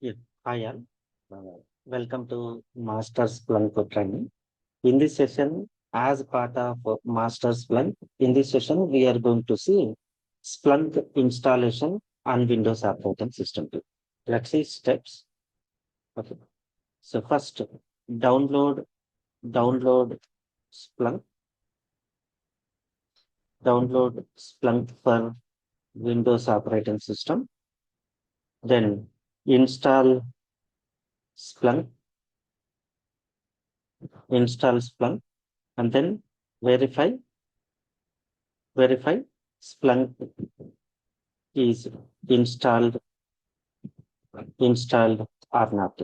Yeah. Hi, all. Welcome to Master's Splunk training. In this session, as part of Master's Splunk, in this session, we are going to see Splunk installation on Windows operating system. Let's see steps. Okay. So first, download, download Splunk, download Splunk for Windows operating system. Then install Splunk, install Splunk, and then verify verify Splunk is installed or not.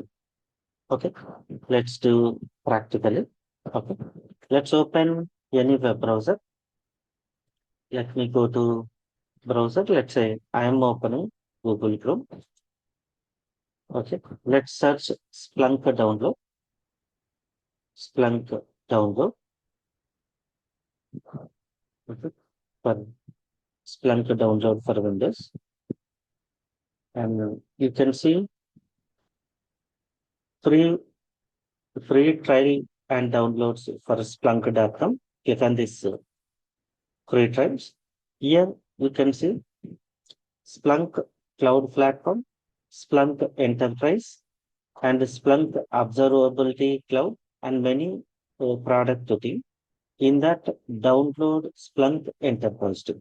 Okay, let's do practically. Okay, let's open any web browser. Let me go to browser. Let's say I am opening Google Chrome. Okay, let's search Splunk download. Splunk download. Okay, for Splunk download for Windows, and you can see free free trial and downloads for Splunk.com. Click on this free trials. Here you can see Splunk Cloud Platform, Splunk Enterprise, and Splunk Observability Cloud, and many product team. In that, download Splunk Enterprise too.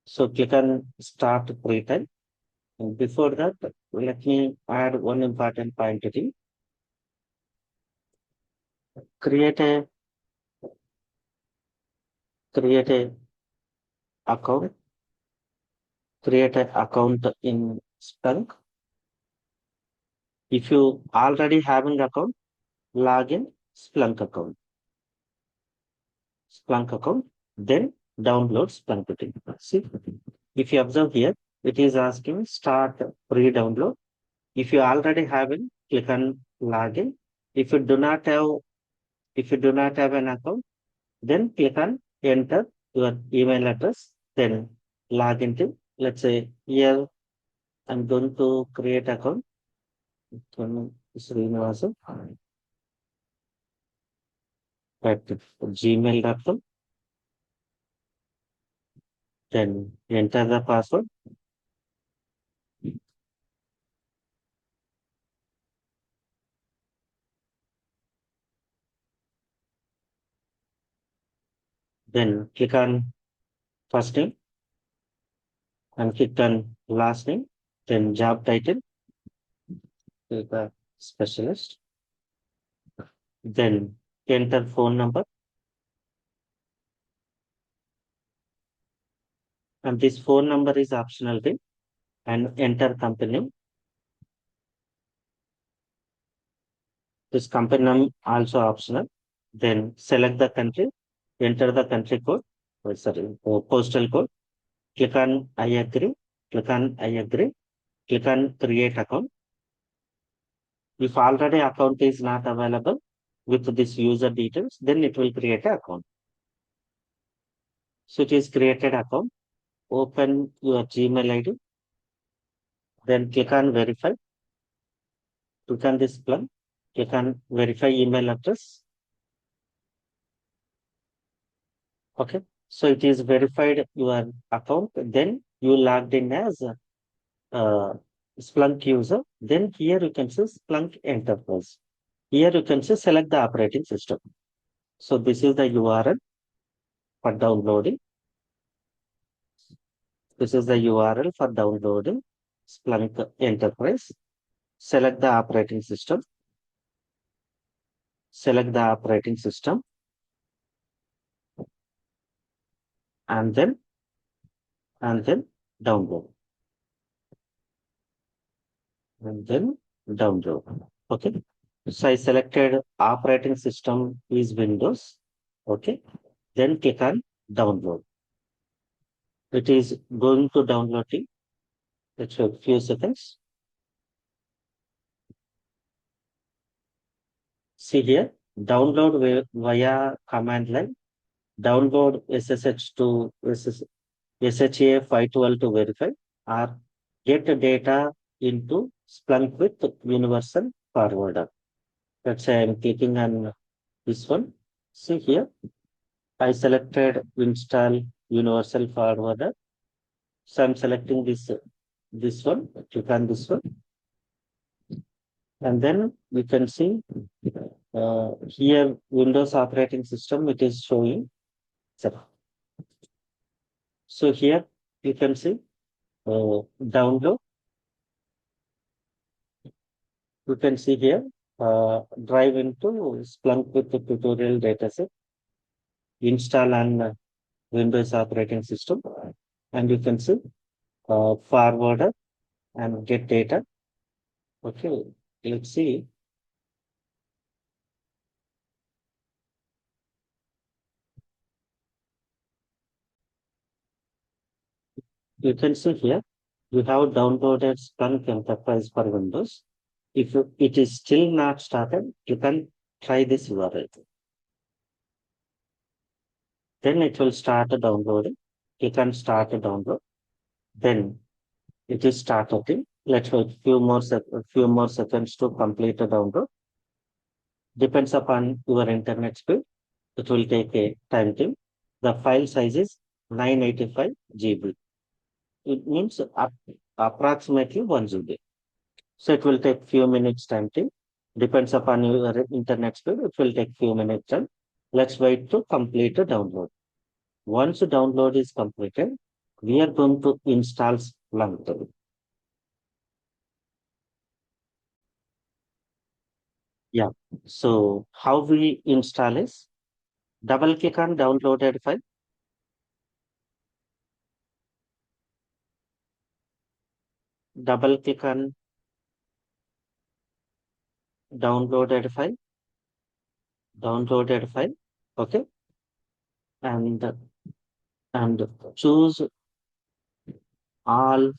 So click on Start free trial. And before that, let me add one important point to it. Create a create a account create an account in Splunk. If you already have an account, log in Splunk account, then download Splunk tool. See, if you observe here, it is asking start free download. If you already have it, click on login. If you do not have, if you do not have an account, then click on enter your email address, then log into. Let's say here I'm going to create account. Akkem Sreenivas at gmail.com. Then enter the password. Then click on first name and click on last name. Then job title, click on specialist. Then enter phone number. And this phone number is optional thing. And enter company name. This company name also optional. Then select the country. Enter the country code. Postal code. Click on I agree. Click on I agree. Click on create account. If already account is not available with this user details, then it will create an account. So it is created account. Open your Gmail ID. Then click on verify. Click on this plug. Click on verify email address. Okay. So it is verified your account. Then you logged in as a Splunk user. Then here you can see Splunk Enterprise. Here you can see select the operating system. So this is the URL for downloading. This is the URL for downloading Splunk Enterprise. Select the operating system. Select the operating system. And then download. And then download. Okay. So I selected operating system is Windows. Okay. Then click on download. It is going to download it. It will few seconds. See here, download via command line. Download SSH to SHA 512 to verify or get data into Splunk with universal forwarder. Let's say I'm clicking on this one. See here, I selected install universal forwarder. So I'm selecting this one, click on this one, and then we can see here Windows operating system it is showing. So here you can see download. You can see here drive into Splunk with the tutorial dataset, install on Windows operating system, and you can see forwarder and get data. Okay, let's see. You can see here you have downloaded Splunk Enterprise for Windows. If it is still not started, you can try this URL. Then it will start downloading. You can start a download. Then it is starting. Let's wait few more seconds to complete the download. Depends upon your internet speed. It will take a time thing. The file size is 985 GB. It means approximately 1 GB. So it will take few minutes time thing. Depends upon your internet speed. It will take few minutes time. Let's wait to complete the download. Once the download is completed, we are going to install Splunk. Yeah. So how we install is double click on downloaded file, double click on downloaded file, downloaded file. Okay. And and choose all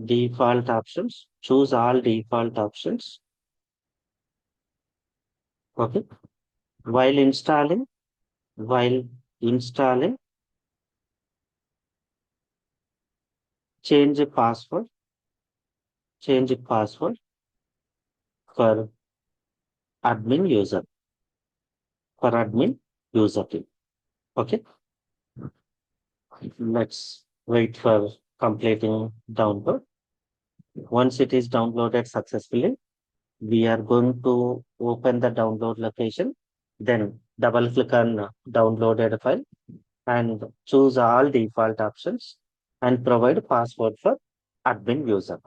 default options. Choose all default options. Okay. While installing, while installing, change the password, change the password for admin user, for admin user team. Okay. Let's wait for completing download. Once it is downloaded successfully, we are going to open the download location, then double click on downloaded file and choose all default options and provide password for admin user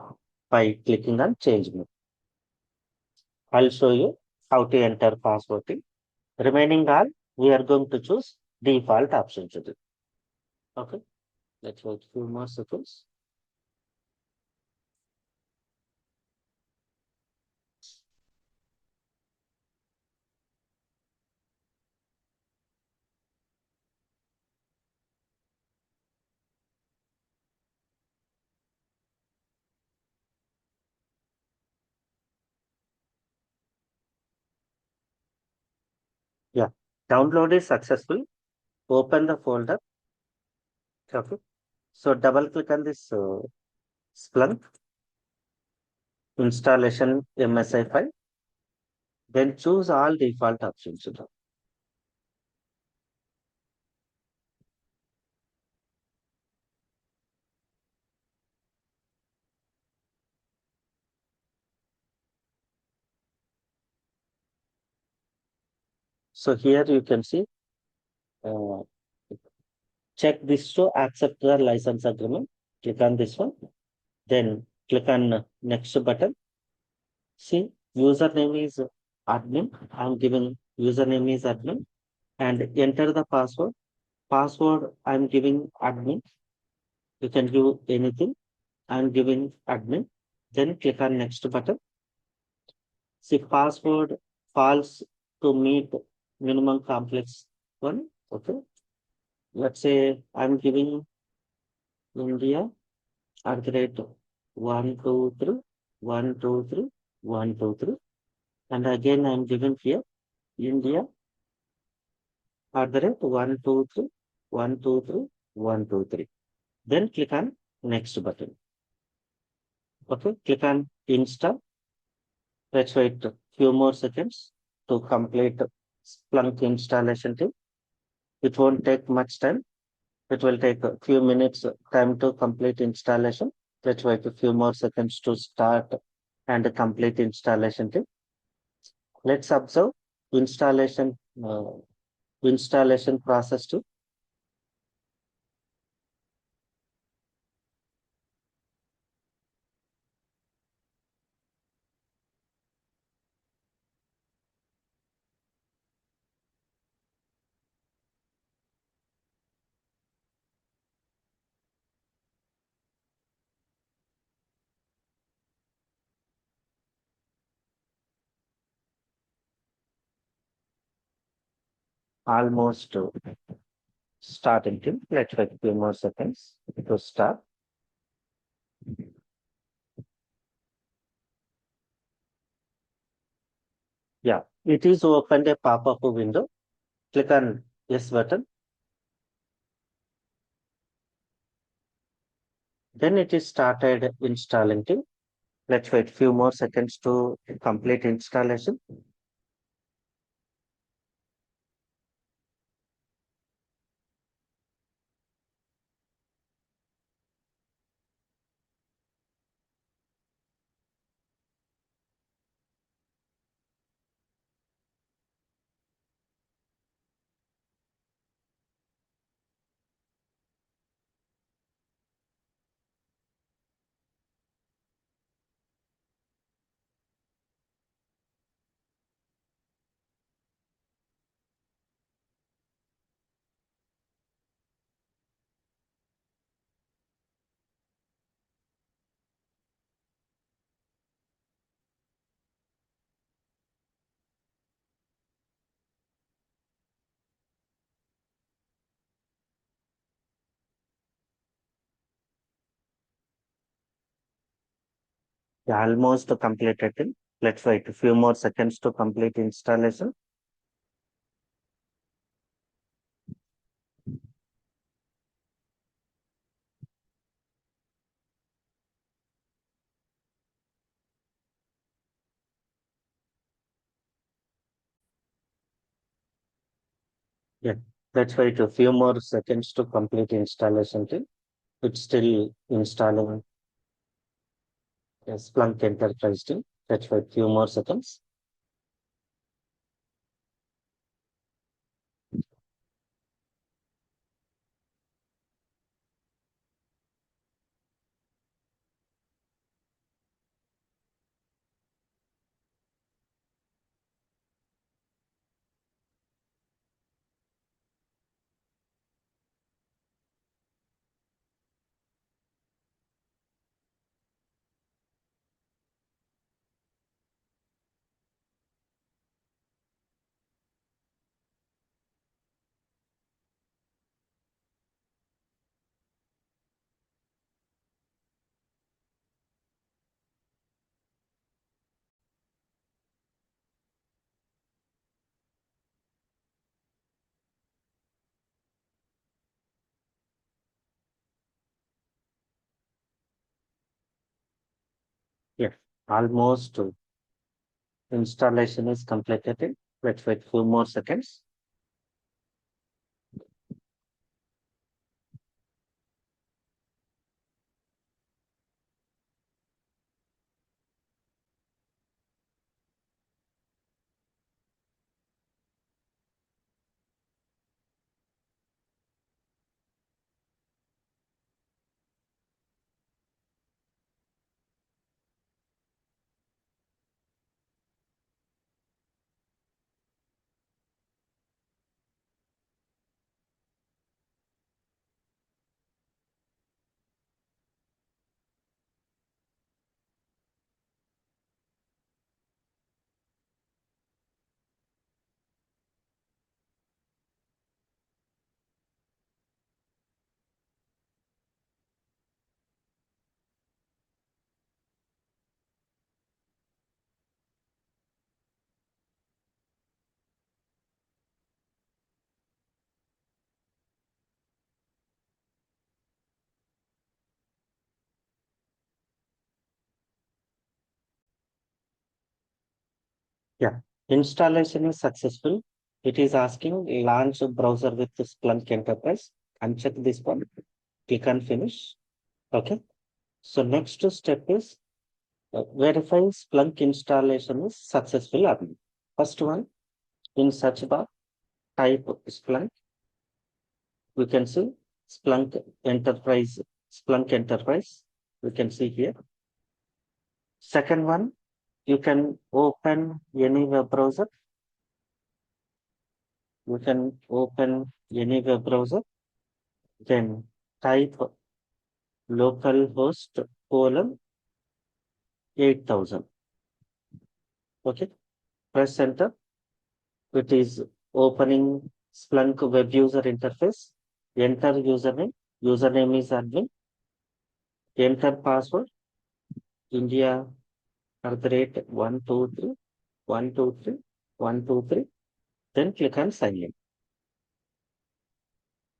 by clicking on change me. I'll show you how to enter password. Remaining all, we are going to choose default options. Okay, let's wait few more seconds. Yeah, download is successful. Open the folder. Okay. So double click on this Splunk installation MSI file. Then choose all default options. So here you can see, uh, check this to accept the license agreement. Click on this one. Then click on next button. See, username is admin. I'm giving username is admin and enter the password. Password I'm giving admin. You can give anything. I'm giving admin. Then click on next button. See, password false to meet minimum complex one. Okay. Let's say I'm giving India at the rate 123, 123, 123. And again, I'm giving here India at the rate 123, 123, 123. Then click on next button. Okay, click on install. Let's wait a few more seconds to complete Splunk installation too. It won't take much time. It will take a few minutes time to complete installation. Let's wait a few more seconds to start and complete installation too. Let's observe installation installation process too. Almost starting to. Let's wait a few more seconds to start. Yeah, it is opened a pop-up window. Click on yes button. Then it is started installing too. Let's wait a few more seconds to complete installation. Yeah, almost completed it. Let's wait a few more seconds to complete installation. Yeah, let's wait a few more seconds to complete installation too. It's still installing Splunk Enterprise too. Let's wait a few more seconds. Yeah, almost installation is completed. Let's wait a few more seconds. Yeah. Installation is successful. It is asking launch a browser with Splunk Enterprise. Uncheck this one. Click on finish. Okay. So next step is verify Splunk installation is successful or not. First one, in search bar, type Splunk. We can see Splunk Enterprise, Splunk Enterprise. We can see here. Second one, you can open any web browser. You can open any web browser. Then type localhost colon 8000. Okay. Press enter. It is opening Splunk web user interface. Enter username. Username is admin. Enter password. India @ 123 123 123. Then click on sign in.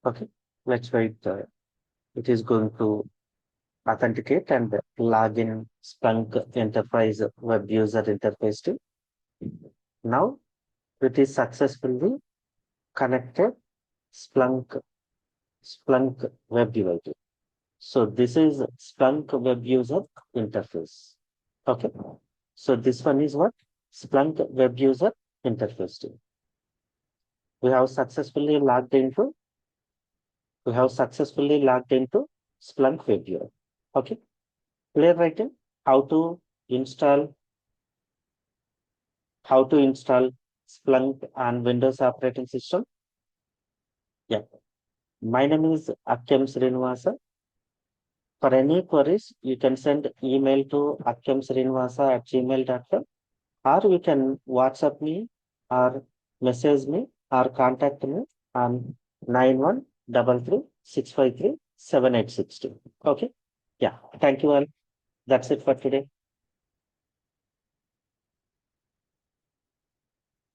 Okay. Let's wait. It is going to authenticate and log in Splunk Enterprise web user interface to. Now it is successfully connected Splunk web device. So this is Splunk web user interface. Okay. So this one is what? Splunk web user interface. We have successfully logged into, we have successfully logged into Splunk web viewer. Okay. Clear writing? How to install, how to install Splunk on Windows operating system? Yeah. My name is Akkem Sreenivas. For any queries, you can send email to akkemsreenivasa@gmail.com, or you can WhatsApp me or message me or contact me on 9133 653 7862. Okay. Yeah. Thank you all. That's it for today.